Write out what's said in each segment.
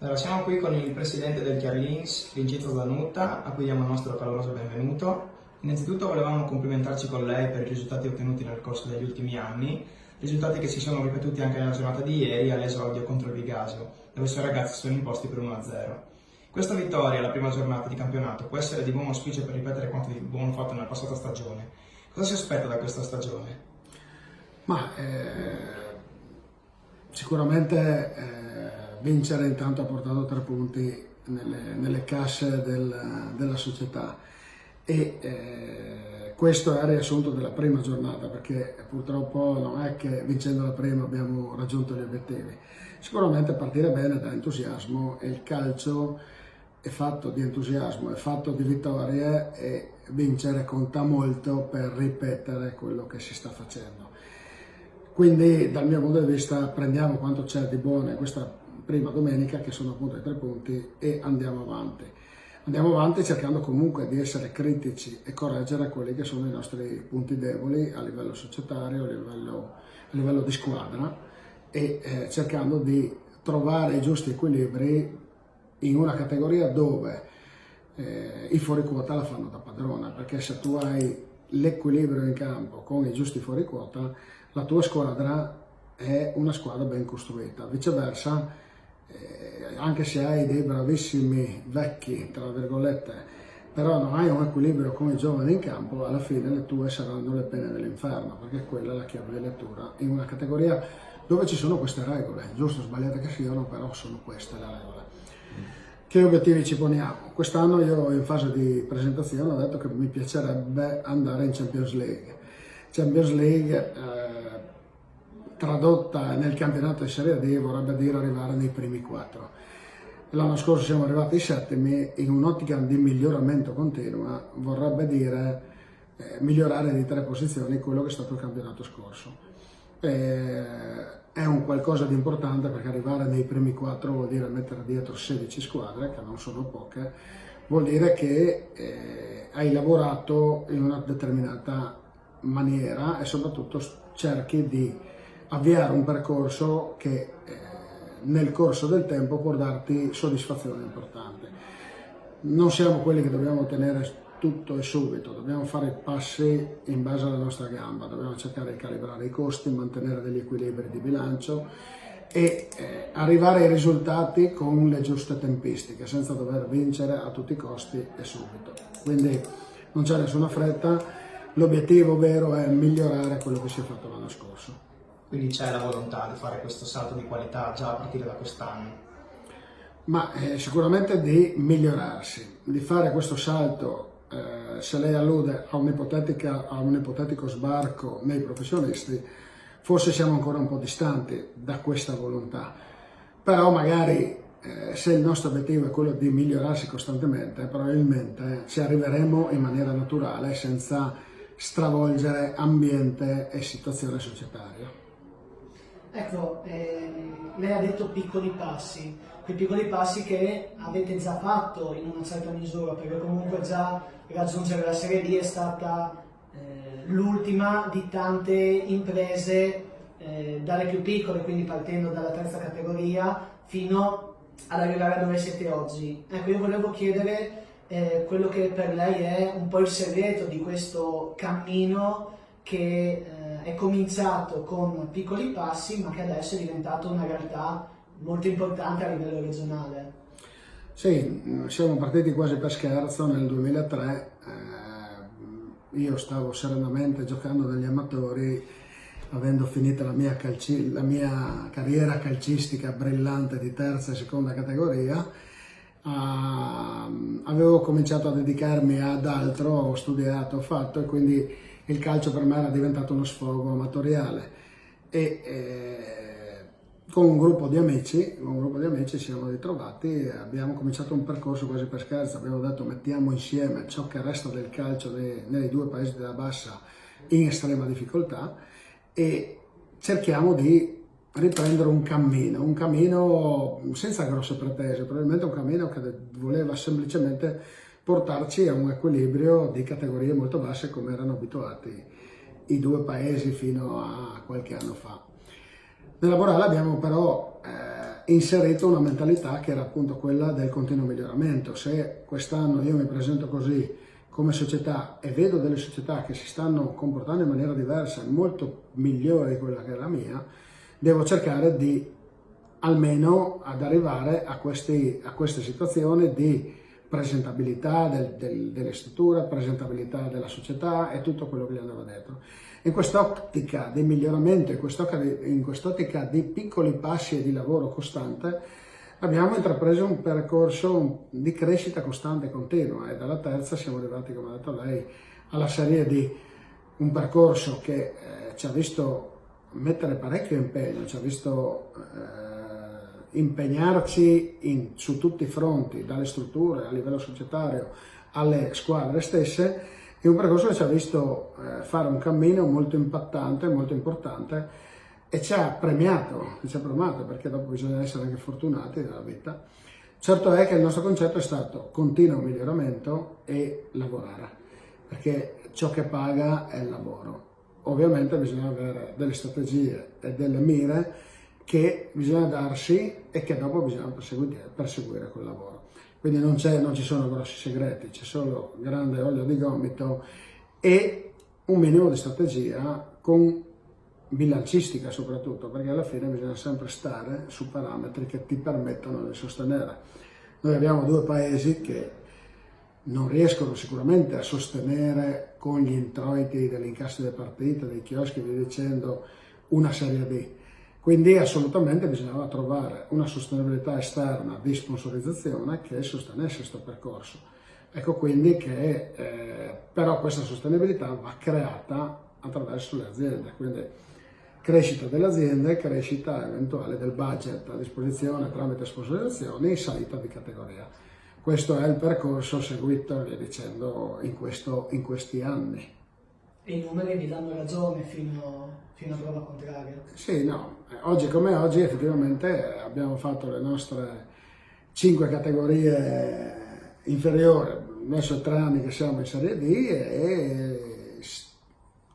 Allora, siamo qui con il presidente del Chiarlins, Vincenzo Zanutta, a cui diamo il nostro caloroso benvenuto. Innanzitutto volevamo complimentarci con lei per i risultati ottenuti nel corso degli ultimi anni, risultati che si sono ripetuti anche nella giornata di ieri all'esordio contro il Vigasio, dove i suoi ragazzi sono imposti per 1-0. Questa vittoria, la prima giornata di campionato, può essere di buon auspicio per ripetere quanto di buono fatto nella passata stagione. Cosa si aspetta da questa stagione? Sicuramente vincere intanto ha portato 3 punti nelle casse della società e questo è il riassunto della prima giornata, perché purtroppo non è che vincendo la prima abbiamo raggiunto gli obiettivi. Sicuramente partire bene dà entusiasmo e il calcio è fatto di entusiasmo, è fatto di vittorie e vincere conta molto per ripetere quello che si sta facendo. Quindi dal mio punto di vista prendiamo quanto c'è di buono in questa prima domenica, che sono appunto i 3 punti, e andiamo avanti. Andiamo avanti cercando comunque di essere critici e correggere quelli che sono i nostri punti deboli a livello societario, a livello di squadra e cercando di trovare i giusti equilibri in una categoria dove i fuori quota la fanno da padrona, perché se tu hai l'equilibrio in campo con i giusti fuori quota, la tua squadra è una squadra ben costruita. Viceversa, anche se hai dei bravissimi vecchi, tra virgolette, però non hai un equilibrio con i giovani in campo, alla fine le tue saranno le pene dell'inferno, perché quella è la chiave di lettura in una categoria dove ci sono queste regole, giusto o sbagliate che siano, però sono queste le regole. Che obiettivi ci poniamo? Quest'anno io in fase di presentazione ho detto che mi piacerebbe andare in Champions League. Champions League tradotta nel campionato di Serie D vorrebbe dire arrivare nei primi 4. L'anno scorso siamo arrivati settimi, in un'ottica di miglioramento continua vorrebbe dire migliorare di 3 posizioni quello che è stato il campionato scorso. È un qualcosa di importante, perché arrivare nei primi 4 vuol dire mettere dietro 16 squadre, che non sono poche, vuol dire che hai lavorato in una determinata maniera e soprattutto cerchi di avviare un percorso che nel corso del tempo può darti soddisfazione importante. Non siamo quelli che dobbiamo ottenere tutto e subito, dobbiamo fare passi in base alla nostra gamba, dobbiamo cercare di calibrare i costi, mantenere degli equilibri di bilancio e arrivare ai risultati con le giuste tempistiche, senza dover vincere a tutti i costi e subito. Quindi non c'è nessuna fretta, l'obiettivo vero è migliorare quello che si è fatto l'anno scorso. Quindi c'è la volontà di fare questo salto di qualità già a partire da quest'anno? Sicuramente di migliorarsi, di fare questo salto. Se lei allude a un ipotetico sbarco nei professionisti, forse siamo ancora un po' distanti da questa volontà, però magari se il nostro obiettivo è quello di migliorarsi costantemente, probabilmente ci arriveremo in maniera naturale senza stravolgere ambiente e situazione societaria. Ecco, lei ha detto piccoli passi, quei piccoli passi che avete già fatto in una certa misura, perché comunque già raggiungere la Serie D è stata l'ultima di tante imprese, dalle più piccole, quindi partendo dalla 3ª categoria fino ad arrivare a dove siete oggi. Ecco, io volevo chiedere quello che per lei è un po' il segreto di questo cammino che è cominciato con piccoli passi, ma che adesso è diventato una realtà molto importante a livello regionale. Sì, siamo partiti quasi per scherzo nel 2003, io stavo serenamente giocando negli amatori, avendo finito la mia carriera calcistica brillante di 3ª e 2ª categoria. Avevo cominciato a dedicarmi ad altro, ho studiato, ho fatto, e quindi il calcio per me era diventato uno sfogo amatoriale e con un gruppo di amici ci siamo ritrovati e abbiamo cominciato un percorso quasi per scherzo. Abbiamo detto: mettiamo insieme ciò che resta del calcio nei 2 paesi della bassa in estrema difficoltà e cerchiamo di riprendere un cammino senza grosse pretese, probabilmente un cammino che voleva semplicemente portarci a un equilibrio di categorie molto basse, come erano abituati i 2 paesi fino a qualche anno fa. Nella morale abbiamo però inserito una mentalità che era appunto quella del continuo miglioramento. Se quest'anno io mi presento così come società e vedo delle società che si stanno comportando in maniera diversa, molto migliore di quella che è la mia, devo cercare di almeno ad arrivare a queste situazioni di presentabilità delle strutture, presentabilità della società e tutto quello che gli andava dentro. In quest'ottica di miglioramento, in quest'ottica di piccoli passi e di lavoro costante, abbiamo intrapreso un percorso di crescita costante e continua, e dalla terza siamo arrivati, come ha detto lei, alla Serie D, un percorso che ci ha visto mettere parecchio impegno, ci ha visto impegnarci su tutti i fronti, dalle strutture a livello societario alle squadre stesse, è un percorso che ci ha visto fare un cammino molto impattante, molto importante, e ci ha premiato, perché dopo bisogna essere anche fortunati nella vita. Certo è che il nostro concetto è stato continuo miglioramento e lavorare, perché ciò che paga è il lavoro. Ovviamente bisogna avere delle strategie e delle mire che bisogna darsi e che dopo bisogna perseguire col lavoro. Quindi non ci sono grossi segreti, c'è solo grande olio di gomito e un minimo di strategia con bilancistica soprattutto, perché alla fine bisogna sempre stare su parametri che ti permettono di sostenere. Noi abbiamo due paesi che non riescono sicuramente a sostenere con gli introiti degli incassi delle partite, dei chioschi e via dicendo, una Serie D. Quindi assolutamente bisognava trovare una sostenibilità esterna di sponsorizzazione che sostenesse questo percorso. Ecco quindi che però questa sostenibilità va creata attraverso le aziende, quindi crescita delle aziende, crescita eventuale del budget a disposizione tramite sponsorizzazioni e salita di categoria. Questo è il percorso seguito, via dicendo, in questi anni. E i numeri vi danno ragione fino a prova contraria. Sì, no, oggi come oggi effettivamente abbiamo fatto le nostre 5 categorie inferiori, adesso 3 anni che siamo in Serie D e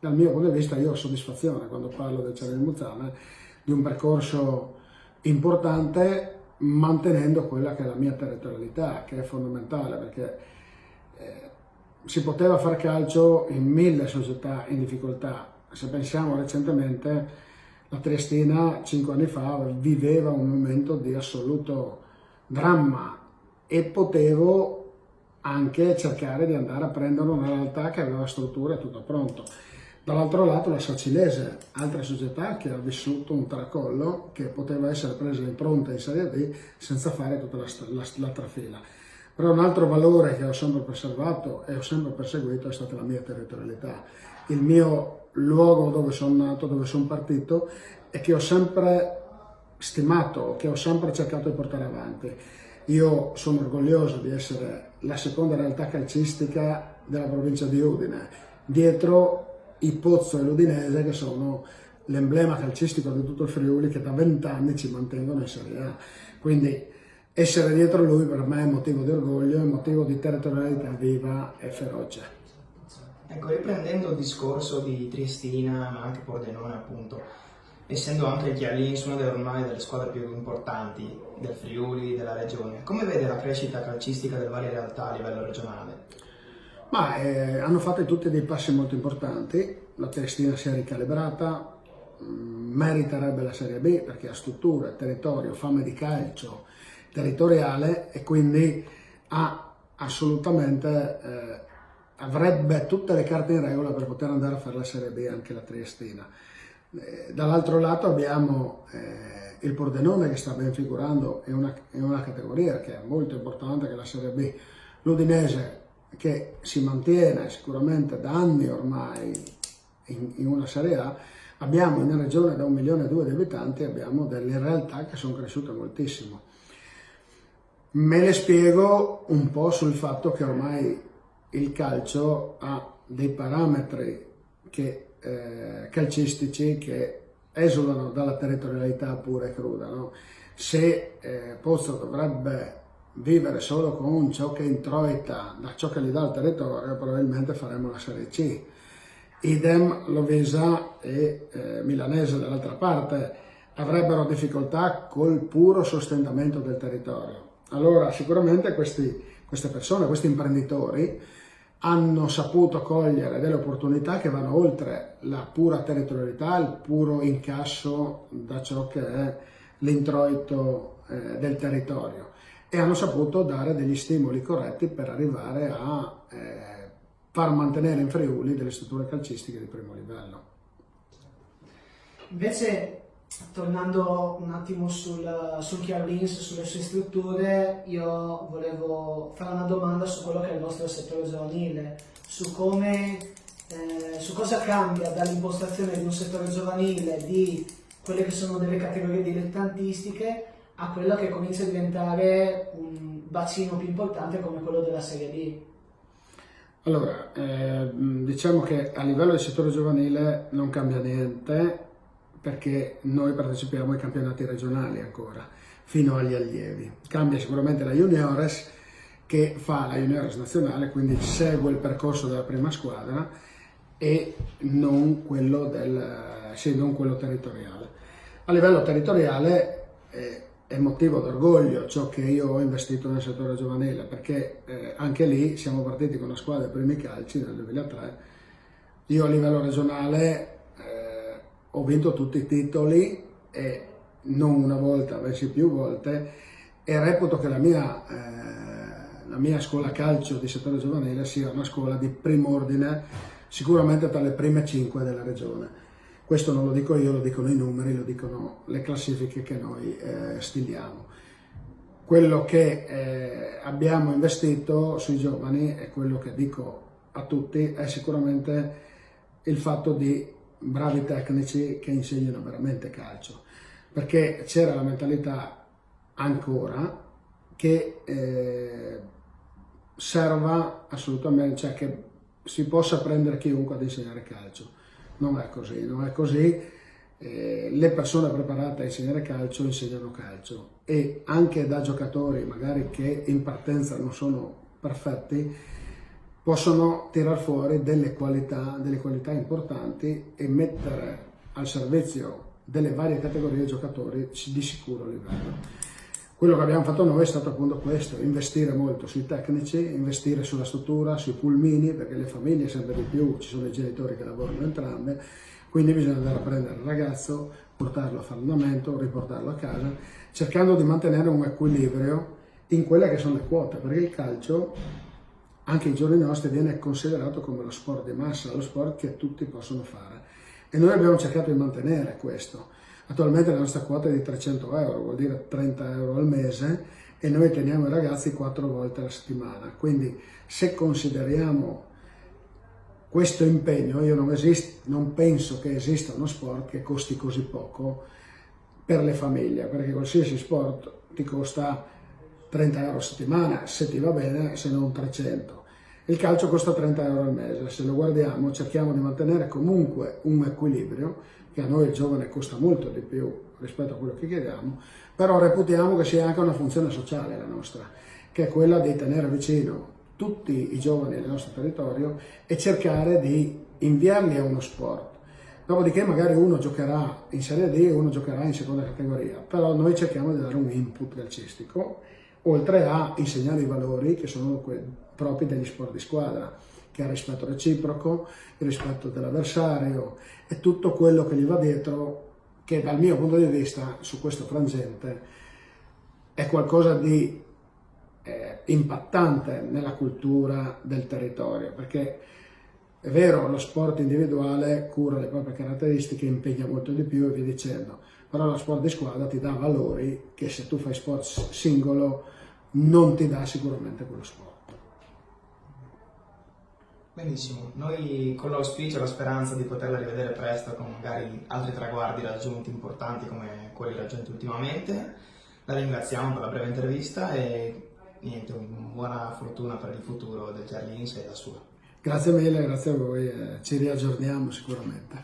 dal mio punto di vista io ho soddisfazione quando parlo del Cervi Muzzane di un percorso importante, mantenendo quella che è la mia territorialità, che è fondamentale, perché si poteva fare calcio in 1000 società in difficoltà. Se pensiamo recentemente, la Triestina 5 anni fa viveva un momento di assoluto dramma e potevo anche cercare di andare a prendere una realtà che aveva struttura e tutto pronto. Dall'altro lato la Sacilese, altra società che ha vissuto un tracollo che poteva essere presa in pronta in Serie D senza fare tutta la trafila. Però un altro valore che ho sempre preservato e ho sempre perseguito è stata la mia territorialità, il mio luogo dove sono nato, dove sono partito e che ho sempre stimato, che ho sempre cercato di portare avanti. Io sono orgoglioso di essere la seconda realtà calcistica della provincia di Udine, dietro i Pozzo e l'Udinese che sono l'emblema calcistico di tutto il Friuli, che da 20 anni ci mantengono in Serie A. Quindi essere dietro lui per me è motivo di orgoglio, è motivo di territorialità viva e feroce. Ecco, riprendendo il discorso di Triestina, ma anche Pordenone appunto, essendo anche il Chialins una delle squadre più importanti del Friuli, della regione, come vede la crescita calcistica delle varie realtà a livello regionale? Ma hanno fatto tutti dei passi molto importanti, la Triestina si è ricalibrata, meriterebbe la Serie B perché ha strutture, territorio, fame di calcio territoriale e quindi ha assolutamente avrebbe tutte le carte in regola per poter andare a fare la Serie B anche la Triestina. Dall'altro lato abbiamo il Pordenone che sta ben figurando in una categoria che è molto importante, che è la Serie B, l'Udinese che si mantiene sicuramente da anni ormai in una Serie A. Abbiamo in una regione da 1,2 milioni di abitanti, abbiamo delle realtà che sono cresciute moltissimo. Me le spiego un po' sul fatto che ormai il calcio ha dei parametri calcistici che esulano dalla territorialità pura e cruda, no? Se Pozzo dovrebbe vivere solo con ciò che introita da ciò che gli dà il territorio, probabilmente faremo la Serie C. Idem Lovesa e Milanese dall'altra parte avrebbero difficoltà col puro sostentamento del territorio. Allora sicuramente queste persone, questi imprenditori hanno saputo cogliere delle opportunità che vanno oltre la pura territorialità, il puro incasso da ciò che è l'introito del territorio, e hanno saputo dare degli stimoli corretti per arrivare a far mantenere in Friuli delle strutture calcistiche di primo livello. Invece, tornando un attimo sul Chiarlins, sulle sue strutture, io volevo fare una domanda su quello che è il vostro settore giovanile, su cosa cambia dall'impostazione di un settore giovanile, di quelle che sono delle categorie dilettantistiche, a quella che comincia a diventare un bacino più importante come quello della Serie D. Allora, diciamo che a livello del settore giovanile non cambia niente, perché noi partecipiamo ai campionati regionali ancora, fino agli allievi. Cambia sicuramente la Juniores, che fa la Juniores nazionale, quindi segue il percorso della prima squadra e non quello territoriale. A livello territoriale è motivo d'orgoglio ciò che io ho investito nel settore giovanile, perché anche lì siamo partiti con una squadra dei primi calci nel 2003. Io a livello regionale ho vinto tutti i titoli, e non una volta, bensì più volte, e reputo che la mia scuola calcio di settore giovanile sia una scuola di primo ordine, sicuramente tra le prime 5 della regione. Questo non lo dico io, lo dicono i numeri, lo dicono le classifiche che noi stiliamo. Quello che abbiamo investito sui giovani, e quello che dico a tutti, è sicuramente il fatto di bravi tecnici che insegnano veramente calcio, perché c'era la mentalità ancora che serva assolutamente, cioè che si possa prendere chiunque ad insegnare calcio. Non è così, non è così. Le persone preparate a insegnare calcio insegnano calcio, e anche da giocatori magari che in partenza non sono perfetti possono tirar fuori delle qualità importanti e mettere al servizio delle varie categorie di giocatori di sicuro livello. Quello che abbiamo fatto noi è stato appunto questo: investire molto sui tecnici, investire sulla struttura, sui pulmini, perché le famiglie sempre di più, ci sono i genitori che lavorano entrambe, quindi bisogna andare a prendere il ragazzo, portarlo a fare allenamento, riportarlo a casa, cercando di mantenere un equilibrio in quelle che sono le quote, perché il calcio anche ai giorni nostri viene considerato come lo sport di massa, lo sport che tutti possono fare, e noi abbiamo cercato di mantenere questo. Attualmente la nostra quota è di 300 euro, vuol dire 30 euro al mese, e noi teniamo i ragazzi 4 volte alla settimana. Quindi se consideriamo questo impegno, io non penso che esista uno sport che costi così poco per le famiglie, perché qualsiasi sport ti costa 30 euro a settimana, se ti va bene, se non 300. Il calcio costa 30 euro al mese. Se lo guardiamo, cerchiamo di mantenere comunque un equilibrio, che a noi il giovane costa molto di più rispetto a quello che chiediamo, però reputiamo che sia anche una funzione sociale la nostra, che è quella di tenere vicino tutti i giovani del nostro territorio e cercare di inviarli a uno sport. Dopodiché magari uno giocherà in Serie D e uno giocherà in seconda categoria, però noi cerchiamo di dare un input calcistico, oltre a insegnare i valori che sono propri degli sport di squadra, che è il rispetto reciproco, il rispetto dell'avversario e tutto quello che gli va dietro, che dal mio punto di vista su questo frangente è qualcosa di impattante nella cultura del territorio, perché è vero, lo sport individuale cura le proprie caratteristiche, impegna molto di più e via dicendo, però lo sport di squadra ti dà valori che se tu fai sport singolo non ti dà sicuramente quello sport. Benissimo, noi con l'auspicio e la speranza di poterla rivedere presto con magari altri traguardi raggiunti importanti come quelli raggiunti ultimamente, la ringraziamo per la breve intervista e niente, buona fortuna per il futuro del Chiarlins e la sua. Grazie mille, grazie a voi, ci riaggiorniamo sicuramente.